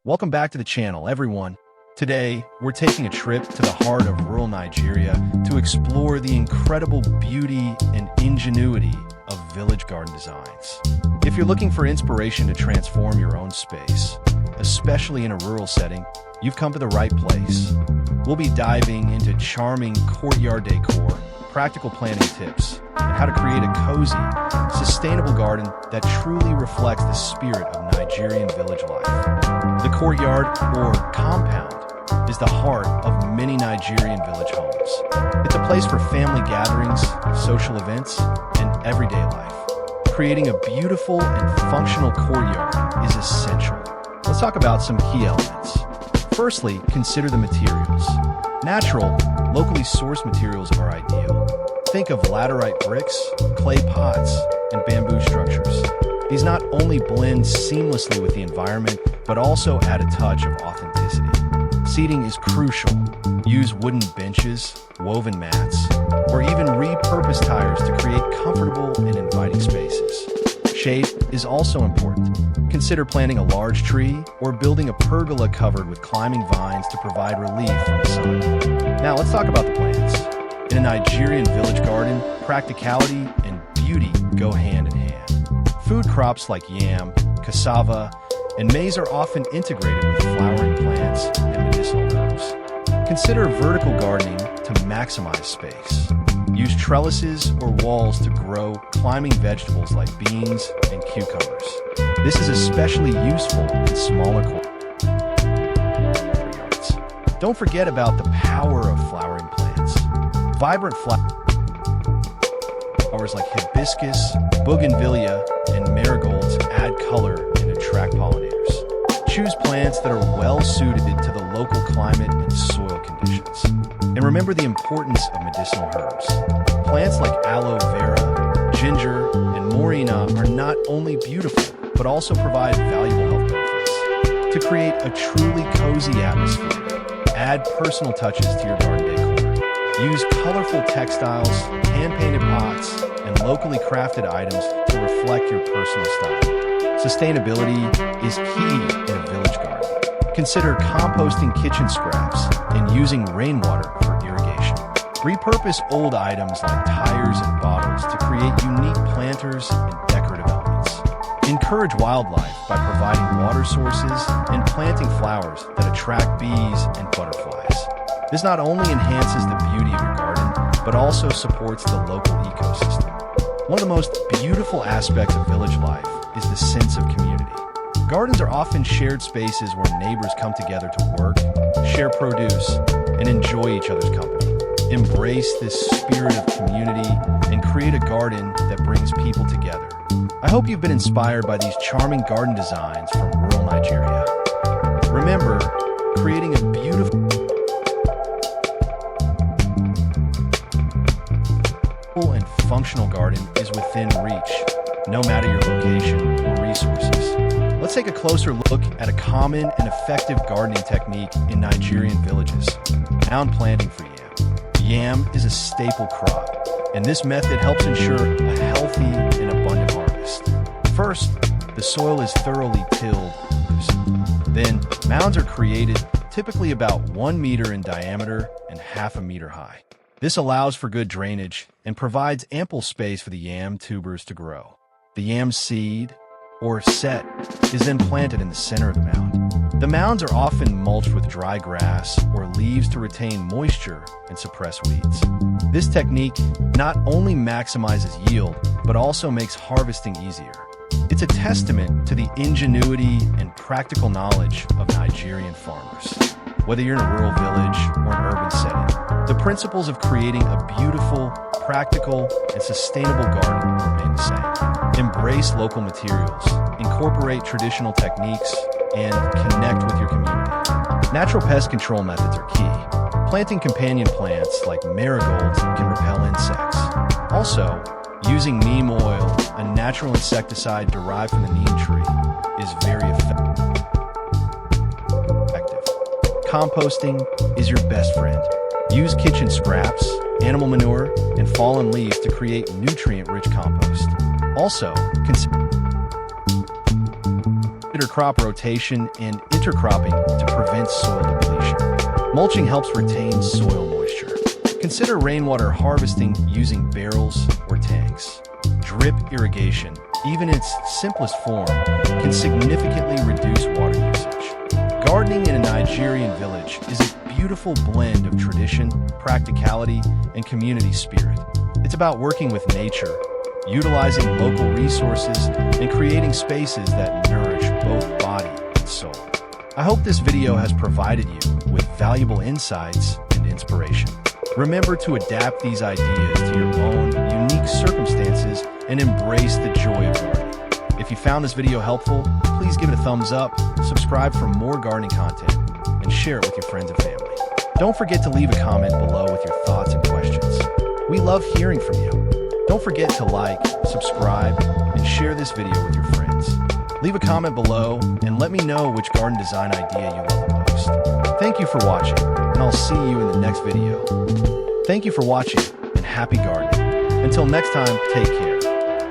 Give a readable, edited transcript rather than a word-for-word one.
Welcome back to the channel, everyone. Today, we're taking a trip to the heart of rural Nigeria to explore the incredible beauty and ingenuity of village garden designs. If you're looking for inspiration to transform your own space, especially in a rural setting, you've come to the right place. We'll be diving into charming courtyard decor, practical planting tips, and how to create a cozy, sustainable garden that truly reflects the spirit of Nigerian village life. The courtyard, or compound, is the heart of many Nigerian village homes. It's a place for family gatherings, social events, and everyday life. Creating a beautiful and functional courtyard is essential. Let's talk about some key elements. Firstly, consider the materials. Natural, locally sourced materials are ideal. Think of laterite bricks, clay pots, and bamboo structures. These not only blend seamlessly with the environment, but also add a touch of authenticity. Seating is crucial. Use wooden benches, woven mats, or even repurposed tires to create comfortable and inviting spaces. Shade is also important. Consider planting a large tree or building a pergola covered with climbing vines to provide relief from the sun. Now let's talk about the plants. In a Nigerian village garden, practicality and beauty go hand in hand. Food crops like yam, cassava, and maize are often integrated with flowering plants and medicinal herbs. Consider vertical gardening to maximize space. Use trellises or walls to grow climbing vegetables like beans and cucumbers. This is especially useful in smaller courtyards. Don't forget about the power of flowering plants. Vibrant flowers like hibiscus, bougainvillea, and marigolds add color and attract pollinators. Choose plants that are well suited to the local climate and soil conditions. And remember the importance of medicinal herbs. Plants like aloe vera, ginger, and morina are not only beautiful, but also provide valuable health benefits. To create a truly cozy atmosphere, add personal touches to your garden decor. Use colorful textiles, hand-painted pots, and locally crafted items to reflect your personal style. Sustainability is key in a village garden. Consider composting kitchen scraps and using rainwater for irrigation. Repurpose old items like tires and bottles to create unique planters and decorative elements. Encourage wildlife by providing water sources and planting flowers that attract bees and butterflies. This not only enhances the beauty of your garden, but also supports the local ecosystem. One of the most beautiful aspects of village life is the sense of community. Gardens are often shared spaces where neighbors come together to work, share produce, and enjoy each other's company. Embrace this spirit of community and create a garden that brings people together. I hope you've been inspired by these charming garden designs from rural Nigeria. Remember, creating a beautiful and functional garden is within reach, no matter your location or resources. Let's take a closer look at a common and effective gardening technique in Nigerian villages: mound planting for yam. Yam is a staple crop, and this method helps ensure a healthy and abundant harvest. First, the soil is thoroughly tilled. Then, mounds are created, typically about 1 meter in diameter and half a meter high. This allows for good drainage and provides ample space for the yam tubers to grow. The yam seed, or set, is then planted in the center of the mound. The mounds are often mulched with dry grass or leaves to retain moisture and suppress weeds. This technique not only maximizes yield, but also makes harvesting easier. It's a testament to the ingenuity and practical knowledge of Nigerian farmers. Whether you're in a rural village or an urban setting, the principles of creating a beautiful, practical, and sustainable garden remain the same. Embrace local materials, incorporate traditional techniques, and connect with your community. Natural pest control methods are key. Planting companion plants like marigolds can repel insects. Also, using neem oil, a natural insecticide derived from the neem tree, is very effective. Composting is your best friend. Use kitchen scraps, animal manure, and fallen leaves to create nutrient-rich compost. Also, consider crop rotation and intercropping to prevent soil depletion. Mulching helps retain soil moisture. Consider rainwater harvesting using barrels or tanks. Drip irrigation, even in its simplest form, can significantly reduce water usage. Gardening in a Nigerian village is a beautiful blend of tradition, practicality, and community spirit. It's about working with nature, utilizing local resources, and creating spaces that nourish both body and soul. I hope this video has provided you with valuable insights and inspiration. Remember to adapt these ideas to your own unique circumstances and embrace the joy of gardening. If you found this video helpful, please give it a thumbs up, subscribe for more gardening content, and share it with your friends and family. Don't forget to leave a comment below with your thoughts and questions. We love hearing from you. Don't forget to like, subscribe, and share this video with your friends. Leave a comment below and let me know which garden design idea you love the most. Thank you for watching, and I'll see you in the next video. Thank you for watching, and happy gardening. Until next time, take care.